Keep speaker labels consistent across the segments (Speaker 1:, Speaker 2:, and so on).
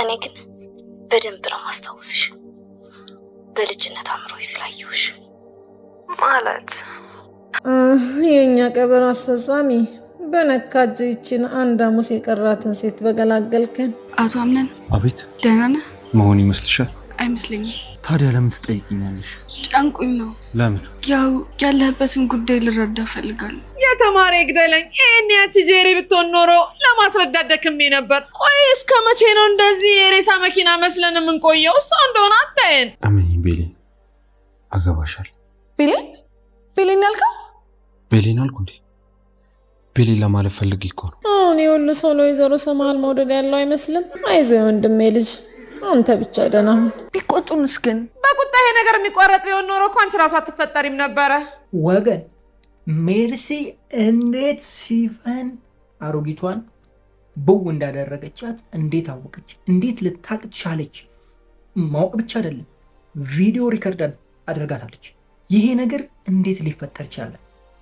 Speaker 1: እኔ ግን በደንብ ነው ማስታወስሽ በልጅነት አምሮይ ስላየሁሽ
Speaker 2: ማለት
Speaker 3: የኛ ቀበሮ አስፈጻሚ በነካጅ ይችን አንድ አሙስ የቀራትን ሴት በገላገልከን።
Speaker 4: አቶ አምነን
Speaker 5: አቤት።
Speaker 4: ደህና ነህ?
Speaker 5: መሆን ይመስልሻል?
Speaker 4: አይመስለኝም።
Speaker 5: ታዲያ ለምን ትጠይቂኛለሽ?
Speaker 4: ጨንቁኝ ነው።
Speaker 5: ለምን?
Speaker 4: ያው ያለህበትን ጉዳይ ልረዳ ፈልጋለሁ።
Speaker 6: የተማሪ ግደለኝ። ይሄን ያቺ ጄሪ ብትሆን ኖሮ ለማስረዳት ደክሜ ነበር። ቆይ እስከ መቼ ነው እንደዚህ የሬሳ መኪና መስለን የምንቆየው? እሷ እንደሆነ አታየን።
Speaker 5: አመኝ ቤሌን አገባሻል።
Speaker 3: ቤሌን ያልከው?
Speaker 5: ቤሌን አልኩ እንዴ? ቤሌን ለማለት ፈልጌ እኮ ነው።
Speaker 3: አሁን የሁሉ ሰው ለወይዘሮ ሰማል መውደድ ያለው አይመስልም። አይዞህ ወንድሜ ልጅ፣ አንተ ብቻ ደህና ሁን።
Speaker 4: ቢቆጡንስ ግን?
Speaker 6: በቁጣ ይሄ ነገር የሚቋረጥ ቢሆን ኖሮ እኮ አንቺ ራሱ አትፈጠሪም ነበረ።
Speaker 7: ወገን ሜርሲ እንዴት ሲፈን አሮጊቷን ብው እንዳደረገቻት እንዴት አወቀች? እንዴት ልታቅ ቻለች? ማወቅ ብቻ አይደለም ቪዲዮ ሪከርድ አድርጋታለች። ይሄ ነገር እንዴት ሊፈጠር ቻለ?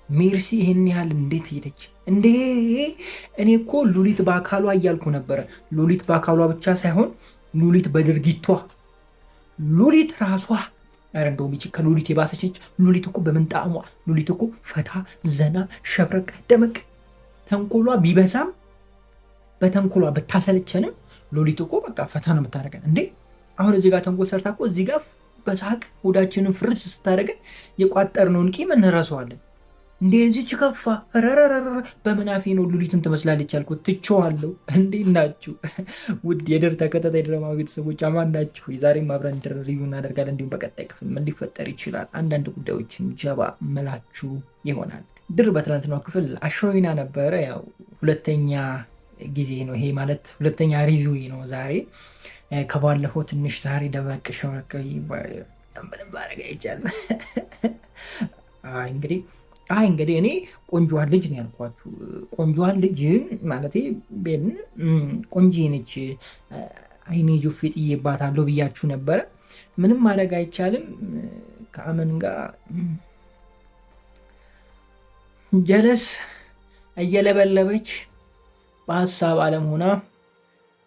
Speaker 7: ሜርሲ ይሄን ያህል እንዴት ሄደች እንዴ? እኔ እኮ ሉሊት በአካሏ እያልኩ ነበረ። ሉሊት በአካሏ ብቻ ሳይሆን ሉሊት በድርጊቷ፣ ሉሊት ራሷ እንደውም ይቺ ከሉሊት የባሰች። ሉሊት እኮ በምንጣዕሟ፣ ሉሊት እኮ ፈታ ዘና ሸብረቅ ደመቅ፣ ተንኮሏ ቢበዛም በተንኮሏ ብታሰለቸንም ሉሊት እኮ በቃ ፈታ ነው የምታደርገን እንዴ። አሁን እዚህ ጋር ተንኮል ሰርታ እኮ እዚህ ጋር በሳቅ ሆዳችንን ፍርስ ስታደርገን የቋጠርነውን ቂም እንረሳዋለን። እንደዚች ከፋ ረረረረ በመናፌ ነው ሉሊትን ትመስላለች ያልኩት። ትቼዋለሁ። እንዴት ናችሁ ውድ የድር ተከታታይ ድራማ ቤተሰቦች? አማን ናችሁ? ዛሬም አብረን ድር ሪቪው እናደርጋለን። እንዲሁም በቀጣይ ክፍል ምን ሊፈጠር ይችላል አንዳንድ ጉዳዮችን ጀባ መላችሁ ይሆናል። ድር በትናንትናው ክፍል አሽሮይና ነበረ። ያው ሁለተኛ ጊዜ ነው ይሄ ማለት ሁለተኛ ሪቪው ነው ዛሬ። ከባለፈው ትንሽ ዛሬ ደበቅ ሸወቅ ምንም ባረጋ ይቻላል። እንግዲህ እኔ ቆንጆዋን ልጅ ነው ያልኳችሁ። ቆንጆዋን ልጅ ማለቴ ቤን ቆንጆ ነች፣ አይኔ ጆፌ ጥዬባታለሁ ብያችሁ ነበረ። ምንም ማድረግ አይቻልም። ከአመን ጋር ጀለስ እየለበለበች በሀሳብ አለም ሆና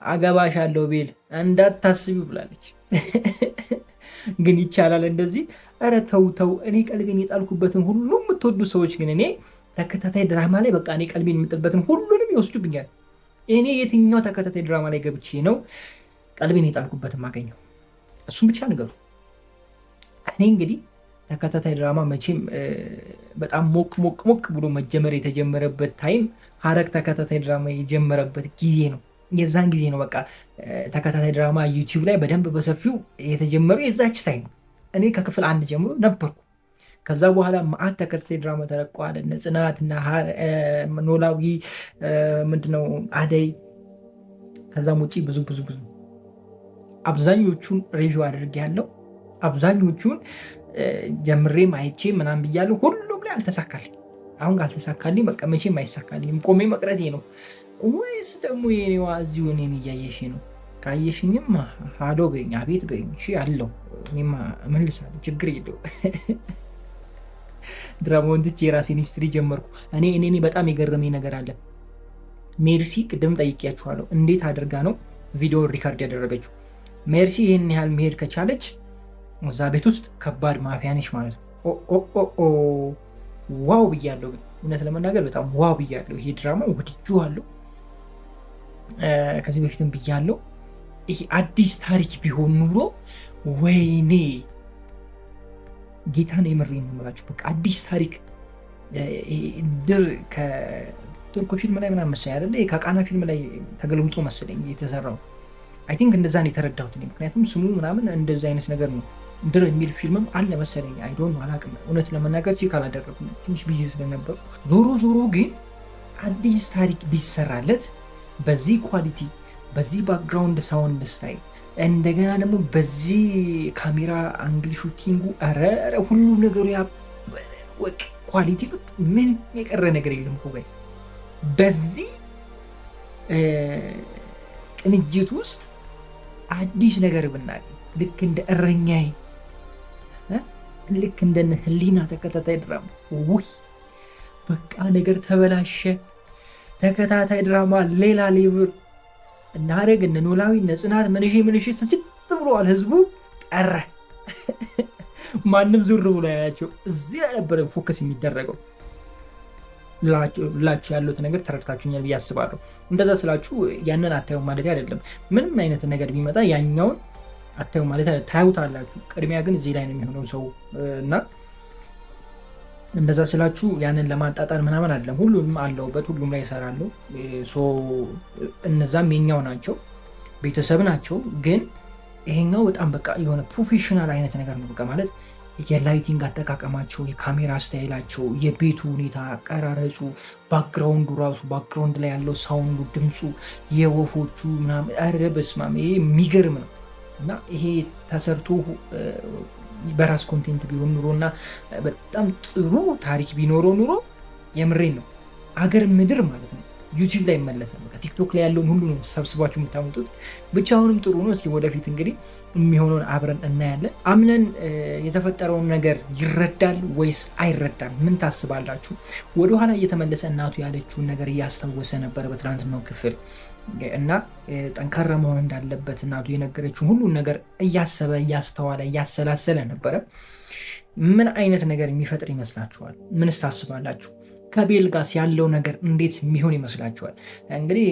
Speaker 7: አገባሻለሁ ቤል እንዳታስቢ ብላለች። ግን ይቻላል እንደዚህ? ኧረ ተው። እኔ ቀልቤን የጣልኩበትን ሁሉ የምትወዱ ሰዎች ግን እኔ ተከታታይ ድራማ ላይ በቃ እኔ ቀልቤን የምጥልበትን ሁሉንም ይወስዱብኛል። እኔ የትኛው ተከታታይ ድራማ ላይ ገብቼ ነው ቀልቤን የጣልኩበትን ማገኘው? እሱም ብቻ ንገሩ። እኔ እንግዲህ ተከታታይ ድራማ መቼም በጣም ሞቅ ብሎ መጀመር የተጀመረበት ታይም ሐረግ ተከታታይ ድራማ የጀመረበት ጊዜ ነው። የዛን ጊዜ ነው በቃ ተከታታይ ድራማ ዩቲዩብ ላይ በደንብ በሰፊው የተጀመሩ የዛች ታይም ነው። እኔ ከክፍል 1 ጀምሮ ነበርኩ። ከዛ በኋላ ማአት ተከታታይ ድራማ ተለቀዋል። እነ ጽናት እና ኖላዊ ምንድነው አደይ፣ ከዛም ውጪ ብዙ አብዛኞቹን ሪቪው አድርጌያለሁ። አብዛኞቹን ጀምሬም አይቼ ምናምን ብያለሁ። ሁሉም ላይ አልተሳካልኝ። አሁን ካልተሳካልኝ በቃ መቼም አይሳካልኝም። ቆሜ መቅረቴ ነው ወይስ ደግሞ የኔዋ እዚሁ እኔን እያየሽ ነው? ካየሽኝም ሃዶ በይኝ፣ አቤት በይኝ። እሺ አለው እኔማ እመልሳለሁ፣ ችግር የለው። ድራማውን ትቼ የራሴን ሂስትሪ ጀመርኩ። እኔ በጣም የገረመኝ ነገር አለ። ሜርሲ ቅድም ጠይቄያችኋለሁ፣ እንዴት አድርጋ ነው ቪዲዮ ሪካርድ ያደረገችው? ሜርሲ ይህን ያህል መሄድ ከቻለች እዛ ቤት ውስጥ ከባድ ማፊያ ነች ማለት ነው። ዋው ብያለሁ። ግን እውነት ለመናገር በጣም ዋው ብያለሁ። ይሄ ድራማ ወድጄዋለሁ። ከዚህ በፊትም ብያለሁ። ይሄ አዲስ ታሪክ ቢሆን ኑሮ ወይኔ ጌታን የምሬን ነው የምላችሁ። በቃ አዲስ ታሪክ ድር ከቱርክ ፊልም ላይ ምናምን መሰለኝ አይደለ? ከቃና ፊልም ላይ ተገልብጦ መሰለኝ የተሰራው። አይ ቲንክ እንደዛ ነው የተረዳሁት። ምክንያቱም ስሙ ምናምን እንደዛ አይነት ነገር ነው። ድር የሚል ፊልምም አለ መሰለኝ። አይዶን አላቅም እውነት ለመናገር ሲል ካላደረጉ ትንሽ ቢዚ ስለነበሩ። ዞሮ ግን አዲስ ታሪክ ቢሰራለት በዚህ ኳሊቲ፣ በዚህ ባክግራውንድ ሳውንድ ስታይል፣ እንደገና ደግሞ በዚህ ካሜራ አንግል ሹቲንጉ፣ ኧረ ሁሉ ነገሩ ያወቅ ኳሊቲ፣ ምን የቀረ ነገር የለም እኮ ጋይስ። በዚህ ቅንጅት ውስጥ አዲስ ነገር ብናገኝ ልክ እንደ እረኛዬ፣ ልክ እንደ ህሊና ተከታታይ ድራማ ውይ በቃ ነገር ተበላሸ። ተከታታይ ድራማ ሌላ ሌቭል እነ ሐረግ እነ ኖላዊ እነ ጽናት ምንሽ ስልችት ብሏል። ህዝቡ ቀረ። ማንም ዙር ብሎ ያያቸው እዚህ ላይ ነበር ፎከስ የሚደረገው። ላችሁ ያሉት ነገር ተረድታችሁኛል ብዬ አስባለሁ። እንደዛ ስላችሁ ያንን አታዩ ማለት አይደለም። ምንም አይነት ነገር ቢመጣ ያኛውን አታዩ ማለት አይደለም፣ ታዩታላችሁ። ቅድሚያ ግን እዚህ ላይ ነው የሚሆነው ሰው እና እንደዛ ስላችሁ ያንን ለማጣጣል ምናምን አይደለም። ሁሉም አለውበት፣ ሁሉም ላይ ይሰራሉ። እነዛም የኛው ናቸው፣ ቤተሰብ ናቸው። ግን ይሄኛው በጣም በቃ የሆነ ፕሮፌሽናል አይነት ነገር ነው። በቃ ማለት የላይቲንግ አጠቃቀማቸው፣ የካሜራ ስታይላቸው፣ የቤቱ ሁኔታ፣ አቀራረጹ፣ ባክግራውንዱ ራሱ ባክግራውንድ ላይ ያለው ሳውንዱ፣ ድምፁ፣ የወፎቹ ምናምን ኧረ በስመ አብ ይሄ የሚገርም ነው። እና ይሄ ተሰርቶ በራስ ኮንቴንት ቢሆን ኑሮ እና በጣም ጥሩ ታሪክ ቢኖረው ኑሮ የምሬን ነው አገር ምድር ማለት ነው ዩቲዩብ ላይ ይመለሳል። ቲክቶክ ላይ ያለውን ሁሉ ነው ሰብስባችሁ የምታመጡት። ብቻ አሁንም ጥሩ ነው። እስኪ ወደፊት እንግዲህ የሚሆነውን አብረን እናያለን። አምነን የተፈጠረውን ነገር ይረዳል ወይስ አይረዳም? ምን ታስባላችሁ? ወደኋላ እየተመለሰ እናቱ ያለችውን ነገር እያስታወሰ ነበረ በትናንትናው ክፍል እና ጠንካራ መሆን እንዳለበት እናቱ የነገረችውን ሁሉን ነገር እያሰበ እያስተዋለ እያሰላሰለ ነበረ። ምን አይነት ነገር የሚፈጥር ይመስላችኋል? ምንስ ታስባላችሁ? ከቤል ጋር ያለው ነገር እንዴት የሚሆን ይመስላችኋል? እንግዲህ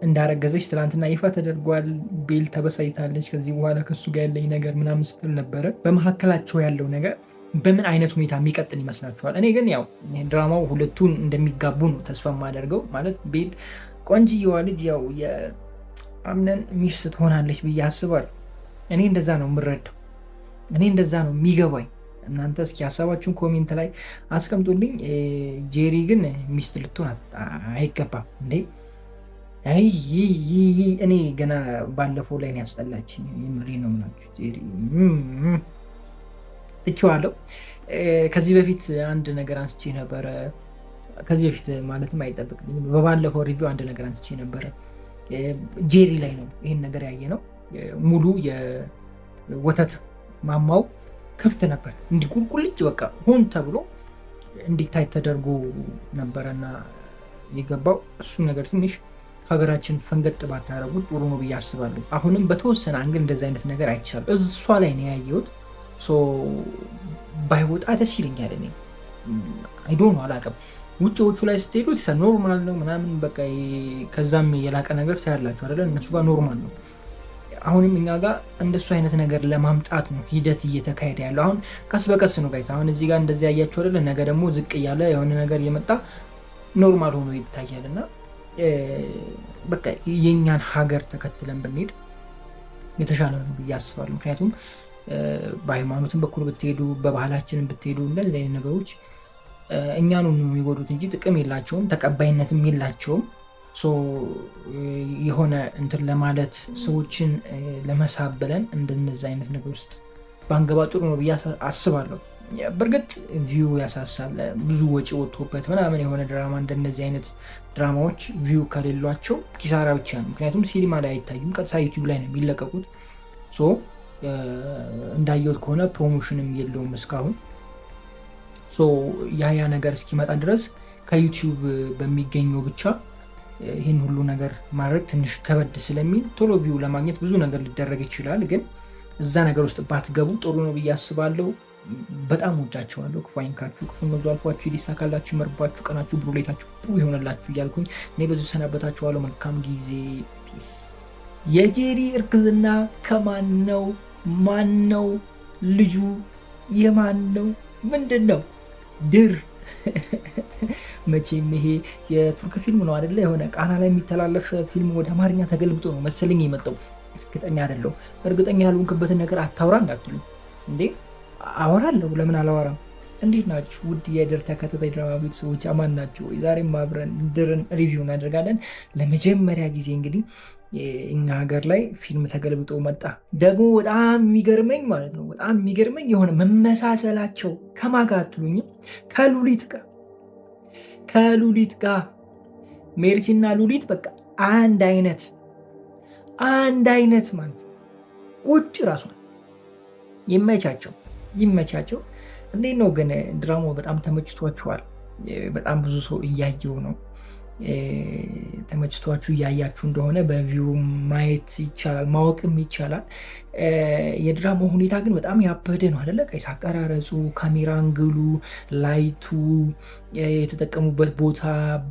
Speaker 7: እንዳረገዘች ትናንትና ይፋ ተደርጓል። ቤል ተበሳይታለች። ከዚህ በኋላ ከሱ ጋር ያለኝ ነገር ምናምን ስትል ነበረ። በመካከላቸው ያለው ነገር በምን አይነት ሁኔታ የሚቀጥል ይመስላችኋል? እኔ ግን ያው ድራማው ሁለቱን እንደሚጋቡ ነው ተስፋ የማደርገው። ማለት ቤል ቆንጅየዋ ልጅ ያው የአምነን ሚስት ትሆናለች ብዬ አስባለሁ። እኔ እንደዛ ነው የምረዳው። እኔ እንደዛ ነው የሚገባኝ። እናንተ እስኪ ሀሳባችሁን ኮሜንት ላይ አስቀምጡልኝ። ጄሪ ግን ሚስት ልትሆን አይገባም እንዴ! እኔ ገና ባለፈው ላይ ያስጠላች የምሬ ነው የምላችሁ። ጄሪ እችዋለሁ። ከዚህ በፊት አንድ ነገር አንስቼ ነበረ። ከዚህ በፊት ማለትም አይጠበቅልኝም። በባለፈው ሪቪው አንድ ነገር አንስቼ ነበረ። ጄሪ ላይ ነው ይህን ነገር ያየ ነው። ሙሉ የወተት ማማው ክፍት ነበር። እንዲህ ቁልቁልጭ በቃ ሆን ተብሎ እንዲታይ ተደርጎ ነበረና የገባው እሱ ነገር ትንሽ ሀገራችን ፈንገጥ ባታረጉት ጥሩ ነው ብዬ አስባለሁ። አሁንም በተወሰነ አንግል እንደዚህ አይነት ነገር አይቻልም። እሷ ላይ ነው ያየሁት። ባይወጣ ደስ ይለኛል። እኔ አይዶን አላውቅም። ውጭዎቹ ላይ ስትሄዱ ኖርማል ነው ምናምን በቃ ከዛም የላቀ ነገር ታያላችሁ አይደለ? እነሱ ጋር ኖርማል ነው። አሁንም እኛ ጋር እንደሱ አይነት ነገር ለማምጣት ነው ሂደት እየተካሄደ ያለው። አሁን ቀስ በቀስ ነው ጋይታ። አሁን እዚህ ጋር እንደዚህ ያያችሁ አይደለ? ነገ ደግሞ ዝቅ እያለ የሆነ ነገር እየመጣ ኖርማል ሆኖ ይታያል። እና በቃ የእኛን ሀገር ተከትለን ብንሄድ የተሻለ ነው ብዬ አስባለሁ። ምክንያቱም በሃይማኖትን በኩል ብትሄዱ፣ በባህላችን ብትሄዱ እንደዚህ አይነት ነገሮች እኛኑ ነው የሚጎዱት እንጂ ጥቅም የላቸውም፣ ተቀባይነትም የላቸውም። የሆነ እንትን ለማለት ሰዎችን ለመሳብ ብለን እንደነዚህ አይነት ነገር ውስጥ ባንገባ ጥሩ ነው ብዬ አስባለሁ። በእርግጥ ቪው ያሳሳል። ብዙ ወጪ ወጥቶበት ምናምን የሆነ ድራማ እንደነዚህ አይነት ድራማዎች ቪው ከሌሏቸው ኪሳራ ብቻ ነው። ምክንያቱም ሲኒማ ላይ አይታዩም፣ ቀጥታ ዩቲዩብ ላይ ነው የሚለቀቁት። እንዳየሁት ከሆነ ፕሮሞሽንም የለውም እስካሁን። ያ ነገር እስኪመጣ ድረስ ከዩቲዩብ በሚገኘው ብቻ ይህን ሁሉ ነገር ማድረግ ትንሽ ከበድ ስለሚል ቶሎ ቪው ለማግኘት ብዙ ነገር ሊደረግ ይችላል። ግን እዛ ነገር ውስጥ ባትገቡ ጥሩ ነው ብዬ አስባለሁ። በጣም ወዳቸዋለሁ። ክፉ አይንካችሁ፣ ክፉ መዙ አልፏችሁ፣ ሊሳካላችሁ፣ ይመርባችሁ፣ ቀናችሁ ብሩ ሌታችሁ ጥሩ ይሆንላችሁ እያልኩኝ እኔ በዚሁ ሰናበታችኋለሁ። መልካም ጊዜ። ፒስ። የጄሪ እርግዝና ከማን ነው? ማን ነው ልጁ? የማን ነው? ምንድን ነው? ድር መቼም ይሄ የቱርክ ፊልም ነው አይደለ? የሆነ ቃና ላይ የሚተላለፍ ፊልም ወደ አማርኛ ተገልብጦ ነው መሰለኝ የመጣው። እርግጠኛ አይደለሁ። እርግጠኛ ያልሆንክበትን ነገር አታውራ እንዳትሉ እንዴ። አወራለሁ፣ ለምን አላወራም? እንዴት ናችሁ ውድ የድር ተከታታይ ድራማ ቤተሰቦች? አማን ናችሁ? ዛሬም አብረን ድርን ሪቪው እናደርጋለን። ለመጀመሪያ ጊዜ እንግዲህ እኛ ሀገር ላይ ፊልም ተገልብጦ መጣ። ደግሞ በጣም የሚገርመኝ ማለት ነው፣ በጣም የሚገርመኝ የሆነ መመሳሰላቸው ከማን ጋር አትሉኝም? ከሉሊት ጋር ሜርሲና ሉሊት በቃ አንድ አይነት ማለት ነው። ቁጭ ራሱ ይመቻቸው። እንዴት ነው ግን ድራማው በጣም ተመችቷችኋል? በጣም ብዙ ሰው እያየው ነው። ተመችቷችሁ እያያችሁ እንደሆነ በቪው ማየት ይቻላል፣ ማወቅም ይቻላል። የድራማው ሁኔታ ግን በጣም ያበደ ነው አይደለ? ቀይስ አቀራረጹ፣ ካሜራ አንግሉ፣ ላይቱ፣ የተጠቀሙበት ቦታ፣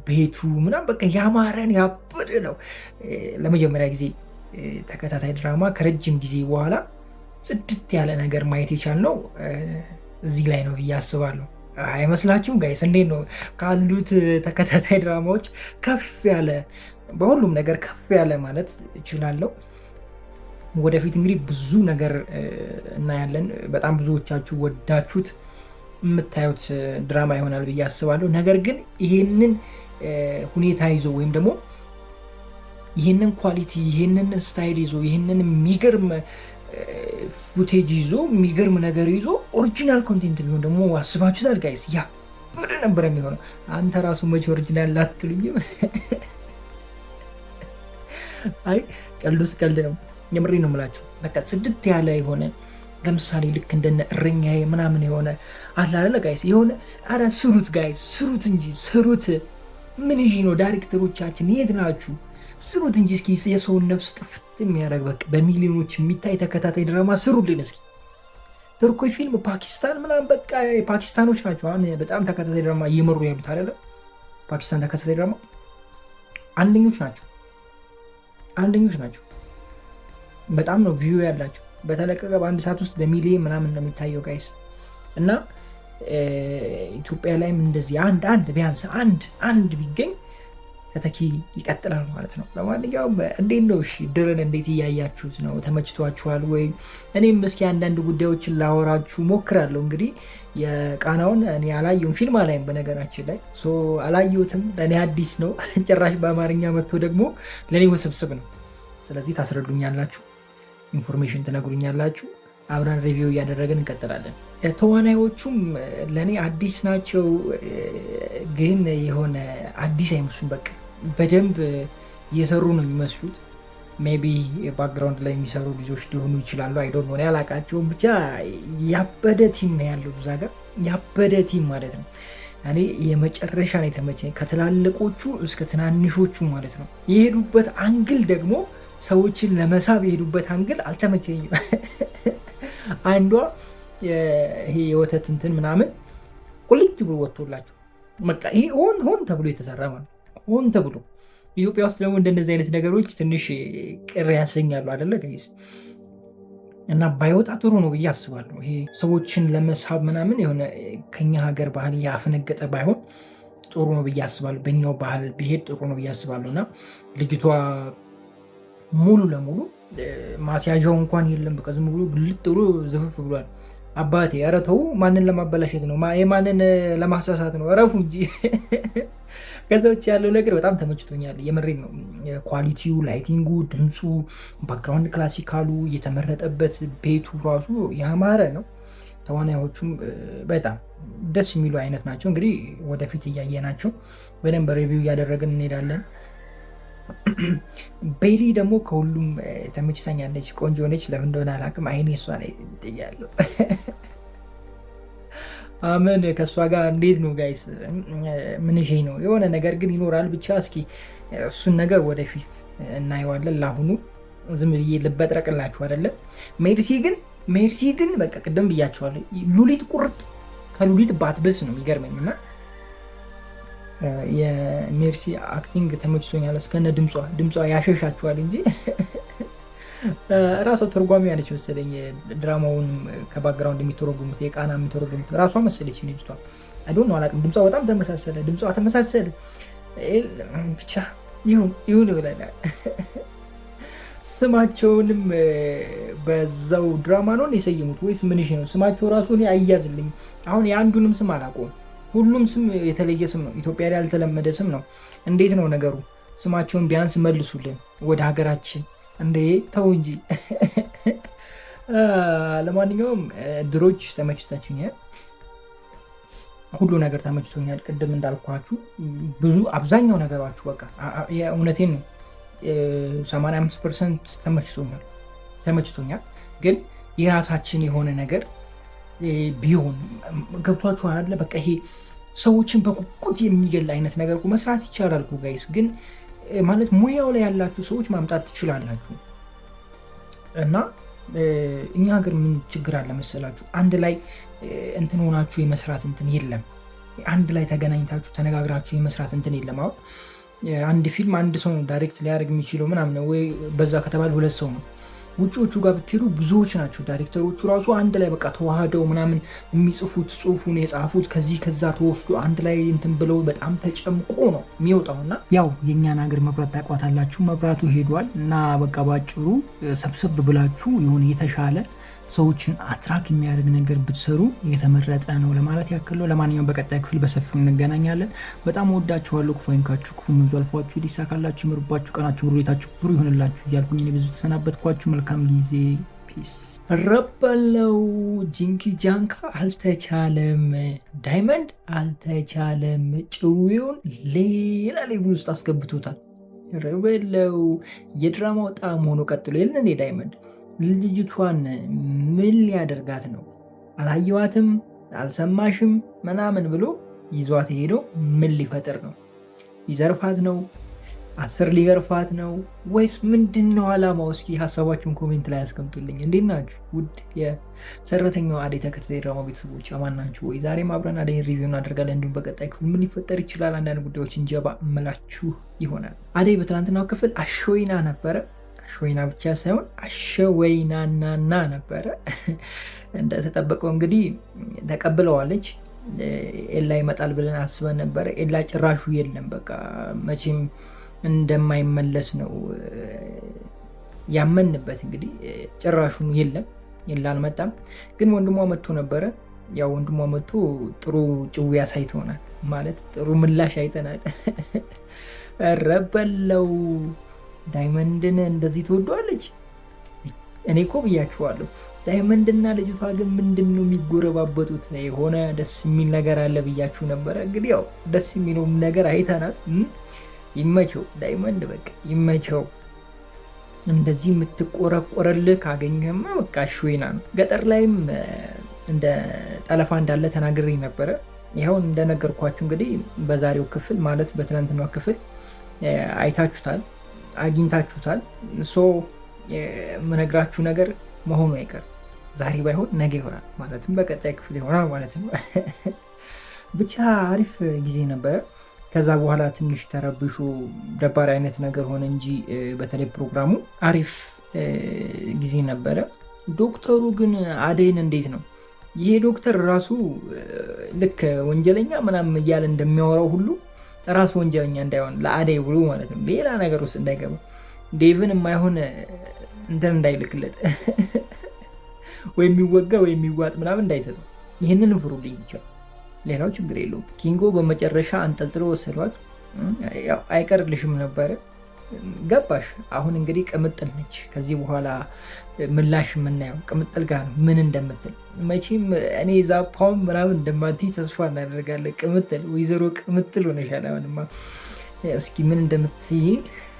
Speaker 7: ቤቱ ምናምን በቃ ያማረን ያበደ ነው። ለመጀመሪያ ጊዜ ተከታታይ ድራማ ከረጅም ጊዜ በኋላ ጽድት ያለ ነገር ማየት የቻልነው እዚህ ላይ ነው ብዬ አስባለሁ። አይመስላችሁም ጋይስ? እንዴት ነው ካሉት ተከታታይ ድራማዎች ከፍ ያለ፣ በሁሉም ነገር ከፍ ያለ ማለት እችላለሁ። ወደፊት እንግዲህ ብዙ ነገር እናያለን። በጣም ብዙዎቻችሁ ወዳችሁት የምታዩት ድራማ ይሆናል ብዬ አስባለሁ። ነገር ግን ይሄንን ሁኔታ ይዞ ወይም ደግሞ ይህንን ኳሊቲ፣ ይህንን ስታይል ይዞ ይህንን የሚገርም ፉቴጅ ይዞ የሚገርም ነገር ይዞ ኦሪጂናል ኮንቴንት ቢሆን ደግሞ አስባችሁታል ጋይስ? ያበደ ነበር የሚሆነው። አንተ ራሱ መቼ ኦሪጂናል ላትሉኝም? አይ ቀልዱስ ቀልድ ነው፣ የምሬ ነው የምላችሁ። በቃ ጽድት ያለ የሆነ ለምሳሌ ልክ እንደነ እረኛዬ ምናምን የሆነ አላለ ጋይስ የሆነ አረ ስሩት ጋይስ፣ ስሩት እንጂ ስሩት። ምን ይዤ ነው? ዳይሬክተሮቻችን የት ናችሁ? ስሩት እንጂ እስኪ የሰውን ነፍስ ጥፍት የሚያደርግ በቃ በሚሊዮኖች የሚታይ ተከታታይ ድራማ ስሩልን እስኪ። ቱርኮች ፊልም ፓኪስታን ምናምን በቃ ፓኪስታኖች ናቸው አሁን በጣም ተከታታይ ድራማ እየመሩ ያሉት አይደለ? ፓኪስታን ተከታታይ ድራማ አንደኞች ናቸው። በጣም ነው ቪው ያላቸው። በተለቀቀ በአንድ ሰዓት ውስጥ በሚሊዮን ምናምን ነው የሚታየው ጋይስ። እና ኢትዮጵያ ላይም እንደዚህ አንድ ቢያንስ አንድ ቢገኝ ተተኪ ይቀጥላል ማለት ነው። ለማንኛውም እንዴት ነው ድርን እንዴት እያያችሁት ነው? ተመችቷችኋል ወይ? እኔም እስኪ አንዳንድ ጉዳዮችን ላወራችሁ ሞክራለሁ። እንግዲህ የቃናውን እኔ አላየሁም፣ ፊልም አላይም በነገራችን ላይ አላየሁትም። ለእኔ አዲስ ነው ጭራሽ በአማርኛ መጥቶ ደግሞ ለእኔ ውስብስብ ነው። ስለዚህ ታስረዱኛላችሁ፣ ኢንፎርሜሽን ትነግሩኛላችሁ። አብረን ሪቪው እያደረግን እንቀጥላለን። ተዋናዮቹም ለእኔ አዲስ ናቸው፣ ግን የሆነ አዲስ አይመስሉም። በቃ በደንብ እየሰሩ ነው የሚመስሉት። ሜይ ቢ ባክግራውንድ ላይ የሚሰሩ ልጆች ሊሆኑ ይችላሉ። አይዶን ሆነ ያላቃቸውም። ብቻ ያበደ ቲም ነው ያለው እዛ ጋር፣ ያበደ ቲም ማለት ነው። እኔ የመጨረሻ ነው የተመቸኝ፣ ከትላልቆቹ እስከ ትናንሾቹ ማለት ነው። የሄዱበት አንግል ደግሞ ሰዎችን ለመሳብ የሄዱበት አንግል አልተመቸኝም። አንዷ ይሄ የወተት እንትን ምናምን ቁልጭ ብሎ ወጥቶላቸው በቃ ይሄ ሆን ተብሎ የተሰራ ማለት ሆን ተብሎ። ኢትዮጵያ ውስጥ ደግሞ እንደነዚህ አይነት ነገሮች ትንሽ ቅር ያሰኛሉ አይደለ ጋይስ? እና ባይወጣ ጥሩ ነው ብዬ አስባለሁ። ይሄ ሰዎችን ለመሳብ ምናምን የሆነ ከኛ ሀገር ባህል ያፈነገጠ ባይሆን ጥሩ ነው ብዬ አስባለሁ። በኛው ባህል ቢሄድ ጥሩ ነው ብዬ አስባለሁ። እና ልጅቷ ሙሉ ለሙሉ ማስያዣው እንኳን የለም። በቃ ዝም ብሎ ግልጥ ብሎ ዝፍፍ ብሏል። አባቴ ኧረ ተው፣ ማንን ለማበላሸት ነው? የማንን ለማሳሳት ነው? እረፉ እንጂ። ከዛ ውጭ ያለው ነገር በጣም ተመችቶኛል። የምሬን ነው። ኳሊቲው፣ ላይቲንጉ፣ ድምፁ፣ ባክግራውንድ ክላሲካሉ የተመረጠበት ቤቱ ራሱ ያማረ ነው። ተዋናዮቹም በጣም ደስ የሚሉ አይነት ናቸው። እንግዲህ ወደፊት እያየናቸው በደንብ ሪቪው እያደረግን እንሄዳለን። ቤሊ ደግሞ ከሁሉም ተመችታኛለች። ቆንጆ ነች። ለምን እንደሆነ አላውቅም። አይኔ እሷ ላይ ያለው አመን ከእሷ ጋር እንዴት ነው ጋይስ? ምን ነው የሆነ ነገር ግን ይኖራል። ብቻ እስኪ እሱን ነገር ወደፊት እናየዋለን። ለአሁኑ ዝም ብዬ ልበጥረቅላችሁ አይደለም። ሜርሲ ግን በቃ ቅድም ብያችኋለሁ። ሉሊት ቁርጥ ከሉሊት ባትብስ ነው የሚገርመኝ። እና የሜርሲ አክቲንግ ተመችቶኛል። እስከነ ድምጿ ያሸሻችኋል እንጂ ራሷ ተርጓሚ ያለች መሰለኝ። ድራማውን ከባክግራውንድ የሚተረጉሙት የቃና የሚተረጉሙት ራሷ መሰለች ልጅቷ። አይዶን ነው አላውቅም። ድምጿ በጣም ተመሳሰለ። ብቻ ይሁን ይላል። ስማቸውንም በዛው ድራማ ነው የሰየሙት ወይስ ምን ነው? ስማቸው ራሱ እኔ አያዝልኝ። አሁን የአንዱንም ስም አላውቀውም። ሁሉም ስም የተለየ ስም ነው። ኢትዮጵያ ላይ ያልተለመደ ስም ነው። እንዴት ነው ነገሩ? ስማቸውን ቢያንስ መልሱልን ወደ ሀገራችን። እንዴ ተው እንጂ። ለማንኛውም ድሮች ተመችታችኛል። ሁሉ ነገር ተመችቶኛል። ቅድም እንዳልኳችሁ አብዛኛው ነገራችሁ በቃ የእውነቴን ነው 85% ተመችቶኛል። ግን የራሳችን የሆነ ነገር ቢሆን ገብቷችሁ አለ። በቃ ይሄ ሰዎችን በቁቁት የሚገል አይነት ነገር መስራት ይቻላል እኮ ጋይስ። ግን ማለት ሙያው ላይ ያላችሁ ሰዎች ማምጣት ትችላላችሁ። እና እኛ ሀገር ምን ችግር አለ መሰላችሁ? አንድ ላይ እንትን ሆናችሁ የመስራት እንትን የለም። አንድ ላይ ተገናኝታችሁ ተነጋግራችሁ የመስራት እንትን የለም። አሁን አንድ ፊልም አንድ ሰው ነው ዳይሬክት ሊያደርግ የሚችለው ምናምን ወይ በዛ ከተባለ 2 ሰው ነው። ውጪዎቹ ጋር ብትሄዱ ብዙዎች ናቸው። ዳይሬክተሮቹ ራሱ አንድ ላይ በቃ ተዋህደው ምናምን የሚጽፉት ጽሁፉን የጻፉት ከዚህ ከዛ ተወስዶ አንድ ላይ እንትን ብለው በጣም ተጨምቆ ነው የሚወጣው። እና ያው የእኛን ሀገር መብራት ታውቋታላችሁ። መብራቱ ሄዷል እና በቃ ባጭሩ ሰብሰብ ብላችሁ የሆነ የተሻለ ሰዎችን አትራክ የሚያደርግ ነገር ብትሰሩ የተመረጠ ነው ለማለት ያክል ነው። ለማንኛውም በቀጣይ ክፍል በሰፊው እንገናኛለን። በጣም ወዳችኋለሁ። ክፉ አይንካችሁ፣ ክፉ መንዙ አልፏችሁ፣ ሊሳካላችሁ፣ ይመርባችሁ፣ ቀናችሁ ብሩ፣ ቤታችሁ ብሩ ይሆንላችሁ እያልኩኝ እኔ ብዙ ተሰናበትኳችሁ። መልካም ጊዜ። ፒስ። ረበለው ጂንኪ ጃንካ አልተቻለም፣ ዳይመንድ አልተቻለም። ጭዊውን ሌላ ሌቭል ውስጥ አስገብቶታል። ረበለው የድራማው ጣዕም ሆኖ ቀጥሎ የለን እንዴ ዳይመንድ ልጅቷን ምን ሊያደርጋት ነው? አላየዋትም፣ አልሰማሽም ምናምን ብሎ ይዟት ሄዶ ምን ሊፈጥር ነው? ሊዘርፋት ነው? 10 ሊገርፋት ነው ወይስ ምንድን ነው አላማው? እስኪ ሀሳባችሁን ኮሜንት ላይ ያስቀምጡልኝ። እንዴት ናችሁ ውድ የሰራተኛዋ አደይ ተከታታይ ድራማ ቤተሰቦች አማን ናችሁ ወይ? ዛሬም አብረን አደይን ሪቪው እናደርጋለን። እንዲሁም በቀጣይ ክፍል ምን ሊፈጠር ይችላል አንዳንድ ጉዳዮችን ጀባ እምላችሁ ይሆናል። አደይ በትናንትናው ክፍል አሾይና ነበረ። አሾይና ብቻ ሳይሆን አሸወይናናና ነበረ። እንደተጠበቀው እንግዲህ ተቀብለዋለች። ኤላ ይመጣል ብለን አስበን ነበረ። ኤላ ጭራሹ የለም። በቃ መቼም እንደማይመለስ ነው ያመንበት። እንግዲህ ጭራሹን የለም፣ ኤላ አልመጣም። ግን ወንድሟ መጥቶ ነበረ። ያው ወንድሟ መጥቶ ጥሩ ጭዌ አሳይቶናል፣ ማለት ጥሩ ምላሽ አይተናል። ረበለው ዳይመንድን እንደዚህ ትወዷለች? እኔ እኮ ብያችኋለሁ። ዳይመንድና ልጅቷ ግን ምንድን ነው የሚጎረባበጡት? የሆነ ደስ የሚል ነገር አለ ብያችሁ ነበረ። እንግዲህ ያው ደስ የሚለውም ነገር አይተናል። ይመቸው ዳይመንድ፣ በቃ ይመቸው። እንደዚህ የምትቆረቆረልህ ካገኘህማ በቃ ሾይና ነው። ገጠር ላይም እንደ ጠለፋ እንዳለ ተናግሬ ነበረ። ይኸውን እንደነገርኳችሁ እንግዲህ በዛሬው ክፍል ማለት በትናንትናው ክፍል አይታችሁታል፣ አግኝታችሁታል። ሶ የምነግራችሁ ነገር መሆኑ አይቀርም። ዛሬ ባይሆን ነገ ይሆናል፣ ማለትም በቀጣይ ክፍል ይሆናል ማለት ነው። ብቻ አሪፍ ጊዜ ነበረ። ከዛ በኋላ ትንሽ ተረብሾ ደባሪ አይነት ነገር ሆነ እንጂ በተለይ ፕሮግራሙ አሪፍ ጊዜ ነበረ። ዶክተሩ ግን አደይን እንዴት ነው ይሄ ዶክተር ራሱ ልክ ወንጀለኛ ምናምን እያለ እንደሚያወራው ሁሉ ራሱ ወንጀለኛ እንዳይሆን ለአደይ ብሎ ማለት ነው ሌላ ነገር ውስጥ እንዳይገባ ዴቭን የማይሆን እንትን እንዳይልክለት ወይ የሚወጋ ወይ የሚዋጥ ምናምን እንዳይሰጡ ይህንን ፍሩልኝ ብቻ። ሌላው ችግር የለውም። ኪንጎ በመጨረሻ አንጠልጥሎ ወሰዷት። አይቀርልሽም ነበረ፣ ገባሽ? አሁን እንግዲህ ቅምጥል ነች። ከዚህ በኋላ ምላሽ የምናየው ቅምጥል ጋር ነው፣ ምን እንደምትል መቼም እኔ ዛፓውን ምናምን እንደማትይ ተስፋ እናደርጋለን። ቅምጥል ወይዘሮ ቅምጥል ሆነሻል። አሁንማ እስኪ ምን እንደምትይ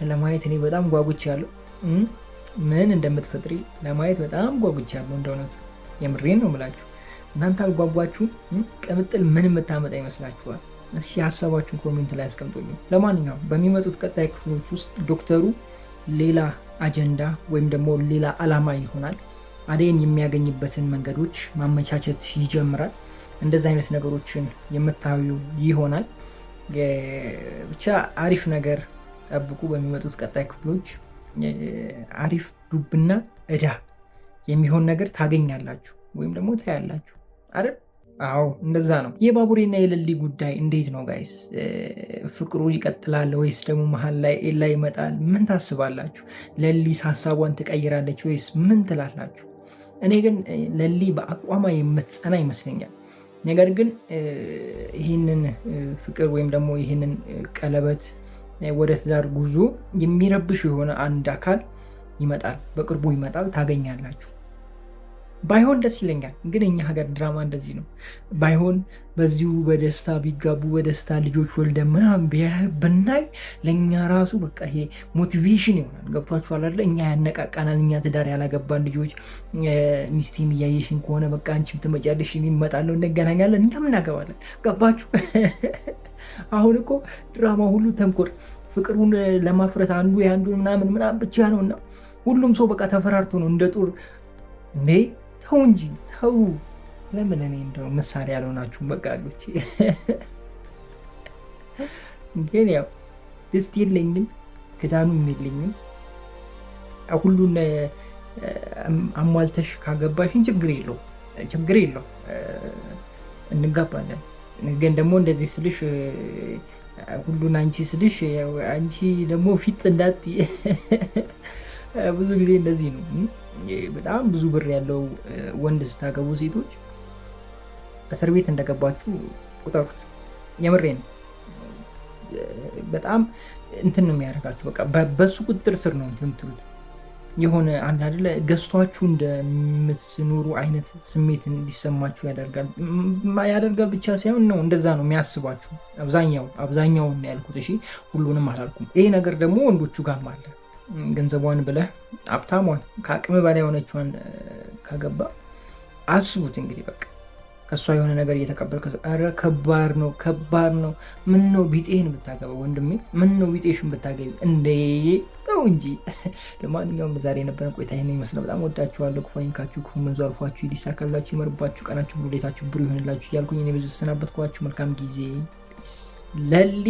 Speaker 7: ለማየት እኔ በጣም ጓጉቻለሁ። ምን እንደምትፈጥሪ ለማየት በጣም ጓጉቻለሁ። እንደሆነቱ የምሬን ነው የምላችሁ። እናንተ አልጓጓችሁም? ቅምጥል ምን የምታመጣ ይመስላችኋል? እስኪ ሀሳባችሁን ኮሜንት ላይ አስቀምጡልኝ። ለማንኛውም በሚመጡት ቀጣይ ክፍሎች ውስጥ ዶክተሩ ሌላ አጀንዳ ወይም ደግሞ ሌላ ዓላማ ይሆናል። አደይን የሚያገኝበትን መንገዶች ማመቻቸት ይጀምራል። እንደዚህ አይነት ነገሮችን የምታዩ ይሆናል። ብቻ አሪፍ ነገር ጠብቁ። በሚመጡት ቀጣይ ክፍሎች አሪፍ ዱብና እዳ የሚሆን ነገር ታገኛላችሁ ወይም ደግሞ ታያላችሁ አይደል? አዎ እንደዛ ነው። የባቡሬና የሌሊ ጉዳይ እንዴት ነው ጋይስ? ፍቅሩ ይቀጥላል ወይስ ደግሞ መሀል ላይ ኤላ ይመጣል? ምን ታስባላችሁ? ሌሊስ ሀሳቧን ትቀይራለች ወይስ ምን ትላላችሁ? እኔ ግን ሌሊ በአቋሟ የምትጸና ይመስለኛል። ነገር ግን ይህንን ፍቅር ወይም ደግሞ ይህንን ቀለበት ወደ ትዳር ጉዞ የሚረብሽ የሆነ አንድ አካል ይመጣል፣ በቅርቡ ይመጣል፣ ታገኛላችሁ። ባይሆን ደስ ይለኛል። ግን እኛ ሀገር ድራማ እንደዚህ ነው። ባይሆን በዚሁ በደስታ ቢጋቡ በደስታ ልጆች ወልደ ምናምን ብናይ ለእኛ ራሱ በቃ ይሄ ሞቲቬሽን ይሆናል። ገብቷችኋል አይደለ? እኛ ያነቃቃናል። እኛ ትዳር ያላገባን ልጆች ሚስቴም እያየሽን ከሆነ በቃ አንቺም ትመጫለሽ፣ እኔም እመጣለሁ፣ እንገናኛለን፣ እኛም እናገባለን። ገባችሁ? አሁን እኮ ድራማ ሁሉ ተንኮል፣ ፍቅሩን ለማፍረስ አንዱ የአንዱ ምናምን ብቻ ነው እና ሁሉም ሰው በቃ ተፈራርቶ ነው እንደ ጦር እንዴ። ተው እንጂ ተው። ለምን እኔ እንደው ምሳሌ ያልሆናችሁም በቃ አሉች። ግን ያው ደስት የለኝም፣ ክዳኑም የለኝም። ሁሉን አሟልተሽ ካገባሽን ችግር የለው እንጋባለን። ግን ደግሞ እንደዚህ ስልሽ ሁሉን አንቺ ስልሽ አንቺ ደግሞ ፊት እንዳት ብዙ ጊዜ እንደዚህ ነው። በጣም ብዙ ብር ያለው ወንድ ስታገቡ ሴቶች እስር ቤት እንደገባችሁ ቁጠሩት። የምሬ ነው። በጣም እንትን ነው የሚያደርጋችሁ። በቃ በሱ ቁጥጥር ስር ነው እንትን የምትሉት። የሆነ አንድ አይደለ ገዝቷችሁ እንደምትኖሩ አይነት ስሜት እንዲሰማችሁ ያደርጋል ብቻ ሳይሆን ነው እንደዛ ነው የሚያስባችሁ። አብዛኛውን ያልኩት እሺ፣ ሁሉንም አላልኩም። ይሄ ነገር ደግሞ ወንዶቹ ጋርም አለ። ገንዘቧን ብለህ ሀብታሟን ከአቅም በላይ የሆነችዋን ካገባ አስቡት እንግዲህ በቃ ከእሷ የሆነ ነገር እየተቀበልክ። ኧረ ከባድ ነው። ምን ነው ቢጤህን ብታገባ ወንድሜ፣ ምን ነው ቢጤሽን ብታገቢ እንዴ! ተው እንጂ። ለማንኛውም ዛሬ የነበረን ቆይታ ይህን ይመስላል። በጣም ወዳችኋለሁ። ክፉ አይንካችሁ፣ ክፉ መንዙ አልፏችሁ፣ ይዲሳካላችሁ፣ ይመርባችሁ፣ ቀናችሁ ሁሉ ሌታችሁ ብሩ ይሆንላችሁ እያልኩኝ እኔ ብዙ ተሰናበትኳችሁ። መልካም ጊዜ። ለሊ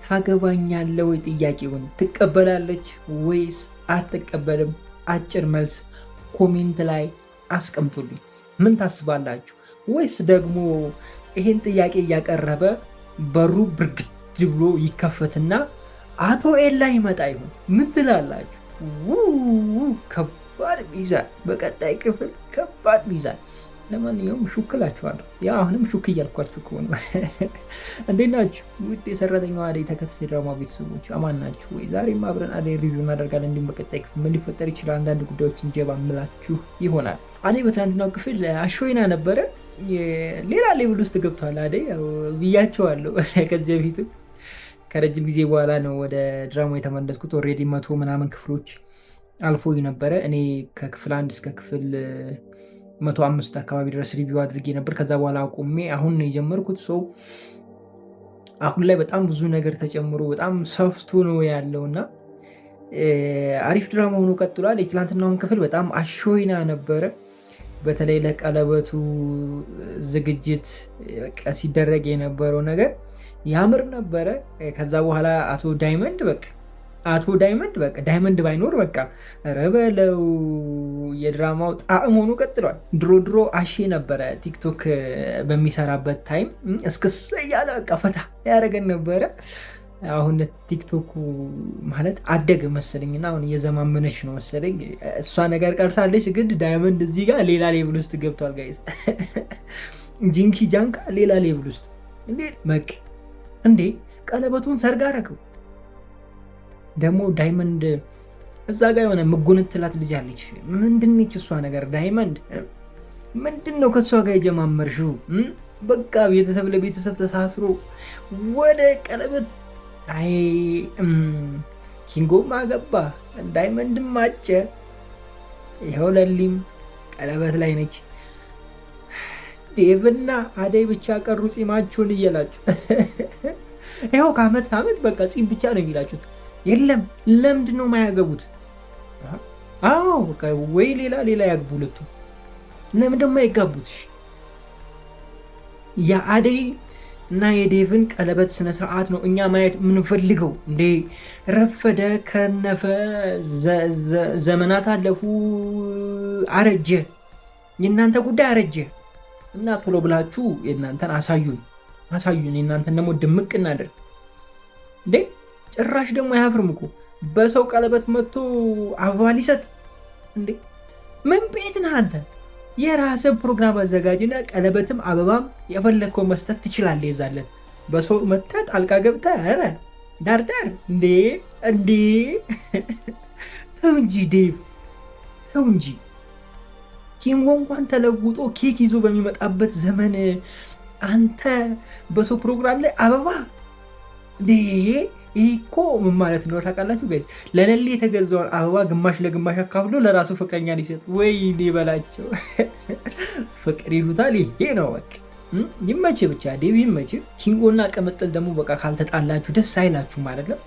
Speaker 7: ታገባኛለህ ወይ? ጥያቄውን ትቀበላለች ወይስ አትቀበልም? አጭር መልስ ኮሜንት ላይ አስቀምጡልኝ። ምን ታስባላችሁ? ወይስ ደግሞ ይሄን ጥያቄ እያቀረበ በሩ ብርግድ ብሎ ይከፈትና አቶ ኤላ ይመጣ ይሆን? ምን ትላላችሁ? ከባድ ሚዛን፣ በቀጣይ ክፍል ከባድ ሚዛን። ለማንኛውም ሹክላችኋለሁ። ያ አሁንም ሹክ እያልኳችሁ ከሆነ እንዴት ናችሁ? ውድ የሰራተኛዋ አደይ ተከታታይ ድራማ ቤተሰቦች አማን ናችሁ ወይ? ዛሬም አብረን አደይ ሪቪው እናደርጋለን። እንዲሁም በቀጣይ ክፍል ምን ሊፈጠር ይችላል አንዳንድ ጉዳዮችን ጀባ ምላችሁ ይሆናል። አደይ በትናንትናው ክፍል አሾይና ነበረ። ሌላ ሌቭል ውስጥ ገብቷል አደይ ብያቸዋለሁ። ከዚህ በፊትም ከረጅም ጊዜ በኋላ ነው ወደ ድራማ የተመለስኩት። ኦልሬዲ 100 ምናምን ክፍሎች አልፎኝ ነበረ። እኔ ከክፍል 1 እስከ ክፍል 105 አካባቢ ድረስ ሪቪው አድርጌ ነበር። ከዛ በኋላ አቁሜ አሁን ነው የጀመርኩት። ሰው አሁን ላይ በጣም ብዙ ነገር ተጨምሮ በጣም ሰፍቶ ነው ያለው እና አሪፍ ድራማ ሆኖ ቀጥሏል። የትላንትናውን ክፍል በጣም አሾይና ነበረ። በተለይ ለቀለበቱ ዝግጅት ሲደረግ የነበረው ነገር ያምር ነበረ። ከዛ በኋላ አቶ ዳይመንድ በቃ ዳይመንድ ባይኖር በቃ ረበለው የድራማው ጣዕም ሆኖ ቀጥሏል። ድሮ አሼ ነበረ ቲክቶክ በሚሰራበት ታይም እስክስ እያለ በቃ ፈታ ያደረገን ነበረ። አሁን ቲክቶኩ ማለት አደገ መሰለኝና አሁን እየዘማመነች ነው መሰለኝ። እሷ ነገር ቀርታለች፣ ግን ዳይመንድ እዚህ ጋር ሌላ ሌቭል ውስጥ ገብቷል ጋይስ። ጂንኪ ጃንካ ሌላ ሌቭል ውስጥ እንዴ ቀለበቱን ሰርግ አደረገው። ደግሞ ዳይመንድ እዛ ጋር የሆነ ምጎንትላት ልጅ አለች። ምንድነች እሷ ነገር? ዳይመንድ ምንድን ነው ከእሷ ጋር የጀማመርሽው? በቃ ቤተሰብ ለቤተሰብ ተሳስሮ ወደ ቀለበት። አይ ኪንጎም አገባ፣ ዳይመንድም አጨ። ይኸው ለሊም ቀለበት ላይ ነች። ዴቭና አደይ ብቻ ቀሩ ጺማቸውን እየላችሁ። ይኸው ከአመት ዓመት በቃ ጺም ብቻ ነው የሚላችሁት። የለም ለምንድን ነው የማያገቡት? አዎ በቃ ወይ ሌላ ያግቡ ሁለቱ። ለምን ደግሞ አይጋቡት? የአደይ እና የዴቭን ቀለበት ስነስርዓት ነው እኛ ማየት የምንፈልገው። እንዴ ረፈደ፣ ከነፈ፣ ዘመናት አለፉ፣ አረጀ። የእናንተ ጉዳይ አረጀ እና ቶሎ ብላችሁ የእናንተን አሳዩን። የእናንተን ደግሞ ድምቅ እናደርግ። እንዴ ጭራሽ ደግሞ አያፍርም እኮ በሰው ቀለበት መጥቶ አበባ ሊሰጥ። እንዴ ምን ቤት ነህ አንተ? የራስህ ፕሮግራም አዘጋጅና ቀለበትም አበባም የፈለግከው መስጠት ትችላለህ። የዛለት በሰው መተህ ጣልቃ ገብተህ ኧረ ዳርዳር። እንዴ ተው እንጂ ዴቭ ተው እንጂ። ኪንጎ እንኳን ተለውጦ ኬክ ይዞ በሚመጣበት ዘመን አንተ በሰው ፕሮግራም ላይ አበባ ይሄ እኮ ምን ማለት ነው ታውቃላችሁ ጋይስ? ለሌሊ የተገዛውን አበባ ግማሽ ለግማሽ አካፍሎ ለራሱ ፍቅረኛ ሊሰጥ ወይ ሊበላቸው ፍቅር ይሉታል። ይሄ ነው በቃ። ይመች ብቻ ዴቭ ይመች። ኪንጎና ቅምጥል ደግሞ በቃ ካልተጣላችሁ ደስ አይላችሁ ማለት ነው።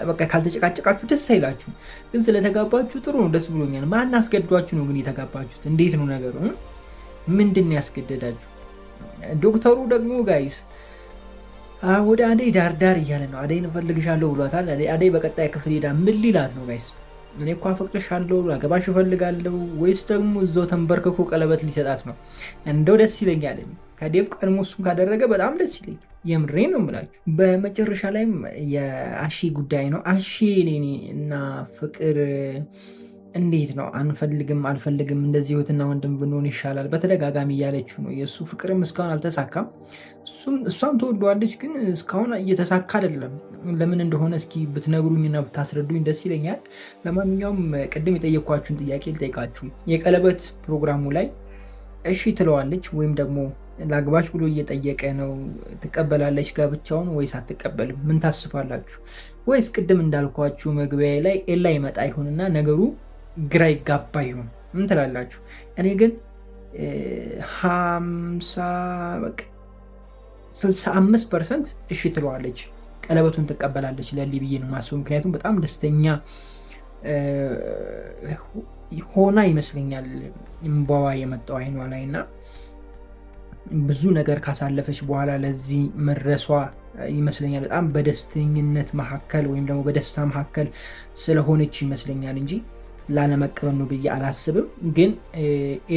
Speaker 7: በቃ ካልተጨቃጨቃችሁ ደስ አይላችሁ። ግን ስለተጋባችሁ ጥሩ ነው፣ ደስ ብሎኛል። ማን አስገድዷችሁ ነው ግን የተጋባችሁት? እንዴት ነው ነገሩ? ምንድን ነው ያስገደዳችሁ? ዶክተሩ ደግሞ ጋይስ ወደ አደይ ዳርዳር እያለ ነው። አደይን እፈልግሻለሁ ብሏታል። አደይ በቀጣይ ክፍል ሄዳ ምን ሊላት ነው ጋይስ? እኔ እኮ አፈቅርሻለሁ አገባሽ እፈልጋለሁ ወይስ ደግሞ እዛው ተንበርክኮ ቀለበት ሊሰጣት ነው? እንደው ደስ ይለኛል። ከዴቭ ቀድሞ እሱን ካደረገ በጣም ደስ ይለኛል። የምሬ ነው የምላችሁ። በመጨረሻ ላይም የአሺ ጉዳይ ነው። አሺ እና ፍቅር እንዴት ነው አንፈልግም አልፈልግም እንደዚህ ህይወትና ወንድም ብንሆን ይሻላል በተደጋጋሚ እያለችው ነው። የእሱ ፍቅርም እስካሁን አልተሳካም። እሷም ተወደዋለች፣ ግን እስካሁን እየተሳካ አይደለም። ለምን እንደሆነ እስኪ ብትነግሩኝና ብታስረዱኝ ደስ ይለኛል። ለማንኛውም ቅድም የጠየኳችሁን ጥያቄ ልጠይቃችሁ። የቀለበት ፕሮግራሙ ላይ እሺ ትለዋለች ወይም ደግሞ ላግባሽ ብሎ እየጠየቀ ነው። ትቀበላለች ጋብቻውን ወይስ አትቀበልም? ምን ታስባላችሁ? ወይስ ቅድም እንዳልኳችሁ መግቢያ ላይ ኤላ ይመጣ ይሆንና ነገሩ ግራ ይጋባ ይሆን? ምን ትላላችሁ? እኔ ግን 65% እሺ ትለዋለች፣ ቀለበቱን ትቀበላለች ለሊ ብዬ ነው ማስበው። ምክንያቱም በጣም ደስተኛ ሆና ይመስለኛል እምባዋ የመጣው አይኗ ላይ እና ብዙ ነገር ካሳለፈች በኋላ ለዚህ መድረሷ ይመስለኛል። በጣም በደስተኝነት መካከል ወይም ደግሞ በደስታ መካከል ስለሆነች ይመስለኛል እንጂ ላለመቀበል ነው ብዬ አላስብም። ግን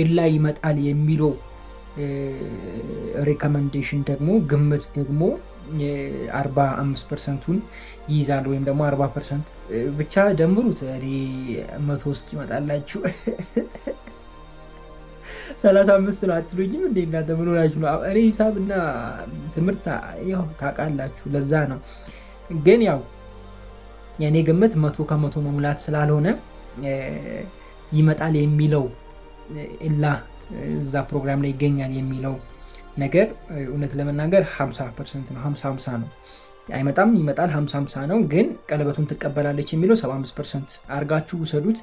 Speaker 7: ኤላ ይመጣል የሚለው ሪኮመንዴሽን ደግሞ ግምት ደግሞ 45%ን ይይዛል ወይም ደግሞ 40% ብቻ ደምሩት 100 ውስጥ ይመጣላችሁ 35 ነው አትሉኝም እንዴ? እናንተ ምን ሆናችሁ ነው? እኔ ሂሳብና ትምህርት ያው ታውቃላችሁ፣ ለዛ ነው። ግን ያው የኔ ግምት 100 ከመቶ መሙላት ስላልሆነ ይመጣል የሚለው ኤላ እዛ ፕሮግራም ላይ ይገኛል የሚለው ነገር እውነት ለመናገር 50% ነው። 50-50 ነው። አይመጣም ይመጣል 50-50 ነው። ግን ቀለበቱን ትቀበላለች የሚለው 75% አርጋችሁ ውሰዱት።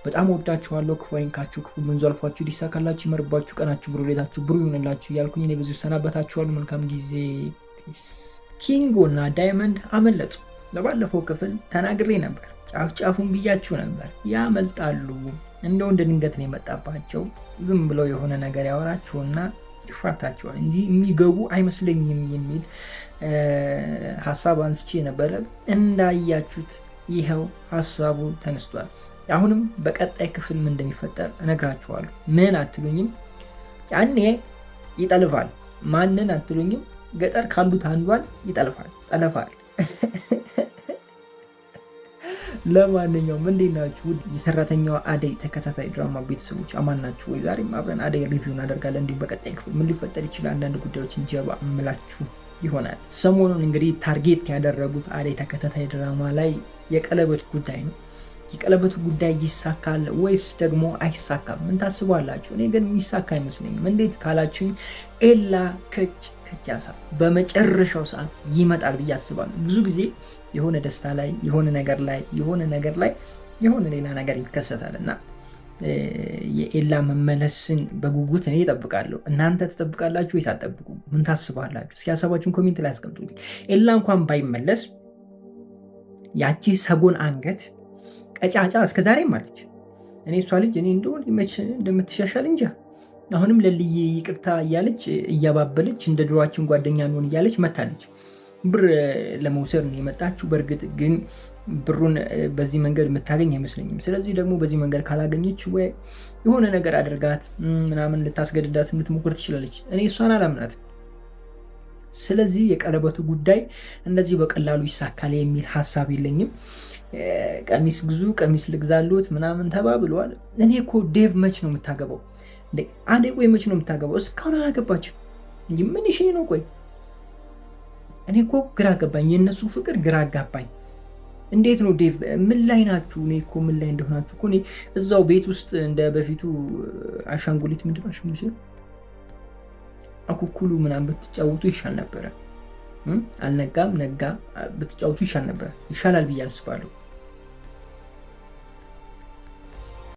Speaker 7: በጣም ወዳችኋለሁ። ክፉ አይንካችሁ፣ ክፉ መንዞ አልፏችሁ፣ ሊሳካላችሁ፣ ይመርባችሁ፣ ቀናችሁ ብሩ፣ ሌታችሁ ብሩ ይሆንላችሁ እያልኩኝ እኔ በዚሁ ሰናበታችኋለሁ። መልካም ጊዜ። ኪንጎ እና ዳይመንድ አመለጡ። ለባለፈው ክፍል ተናግሬ ነበር፣ ጫፍ ጫፉን ብያችሁ ነበር። ያመልጣሉ። እንደው እንደ ድንገት ነው የመጣባቸው። ዝም ብለው የሆነ ነገር ያወራችሁና ይፋታቸዋል እንጂ የሚገቡ አይመስለኝም የሚል ሀሳብ አንስቼ ነበረ። እንዳያችሁት ይኸው ሀሳቡ ተነስቷል። አሁንም በቀጣይ ክፍል ምን እንደሚፈጠር እነግራችኋለሁ። ምን አትሉኝም? ያኔ ይጠልፋል። ማንን አትሉኝም? ገጠር ካሉት አንዷን ይጠልፋል። ጠለፋል። ለማንኛውም እንዴት ናችሁ? የሰራተኛዋ አደይ ተከታታይ ድራማ ቤተሰቦች አማን ናችሁ ወይ? ዛሬም አብረን አደይ ሪቪው እናደርጋለን። እንዲሁም በቀጣይ ክፍል ምን ሊፈጠር ይችላል አንዳንድ ጉዳዮችን ጀባ እምላችሁ ይሆናል። ሰሞኑን እንግዲህ ታርጌት ያደረጉት አደይ ተከታታይ ድራማ ላይ የቀለበት ጉዳይ ነው። የቀለበቱ ጉዳይ ይሳካል ወይስ ደግሞ አይሳካም? ምን ታስባላችሁ? እኔ ግን የሚሳካ አይመስለኝም። እንዴት ካላችሁኝ ኤላ ከቻሳ በመጨረሻው ሰዓት ይመጣል ብዬ አስባለሁ። ብዙ ጊዜ የሆነ ደስታ ላይ የሆነ ነገር ላይ የሆነ ሌላ ነገር ይከሰታል እና የኤላ መመለስን በጉጉት እኔ እጠብቃለሁ። እናንተ ትጠብቃላችሁ ወይስ አትጠብቁ? ምን ታስባላችሁ? እስኪ ሀሳባችሁን ኮሜንት ላይ አስቀምጡልኝ። ኤላ እንኳን ባይመለስ ያቺ ሰጎን አንገት ቀጫጫ እስከዛሬም አለች። እኔ እሷ ልጅ እኔ እንደምትሻሻል እንጃ። አሁንም ለልዬ ይቅርታ እያለች እያባበለች እንደ ድሯችን ጓደኛ እንሆን እያለች መታለች። ብር ለመውሰድ ነው የመጣችሁ። በእርግጥ ግን ብሩን በዚህ መንገድ የምታገኝ አይመስለኝም። ስለዚህ ደግሞ በዚህ መንገድ ካላገኘች ወይ የሆነ ነገር አድርጋት ምናምን ልታስገድዳት ልትሞክር ትችላለች። እኔ እሷን አላምናት። ስለዚህ የቀለበቱ ጉዳይ እንደዚህ በቀላሉ ይሳካል የሚል ሀሳብ የለኝም። ቀሚስ ግዙ፣ ቀሚስ ልግዛሉት ምናምን ተባብለዋል። እኔ እኮ ዴቭ መች ነው የምታገባው? አንዴ ቆይ መች ነው የምታገባው? እስካሁን አላገባችም። ምን ይሽ ነው? ቆይ እኔ እኮ ግራ ገባኝ። የእነሱ ፍቅር ግራ አጋባኝ። እንዴት ነው ዴቭ? ምን ላይ ናችሁ? እኔ እኮ ምን ላይ እንደሆናችሁ እኮ እኔ እዛው ቤት ውስጥ እንደ በፊቱ አሻንጉሊት ምንድነው አሻንጉሊት አኩኩሉ ምናምን ብትጫወቱ ይሻል ነበረ። አልነጋም ነጋ ብትጫወቱ ይሻል ነበር። ይሻላል ብዬ አስባለሁ።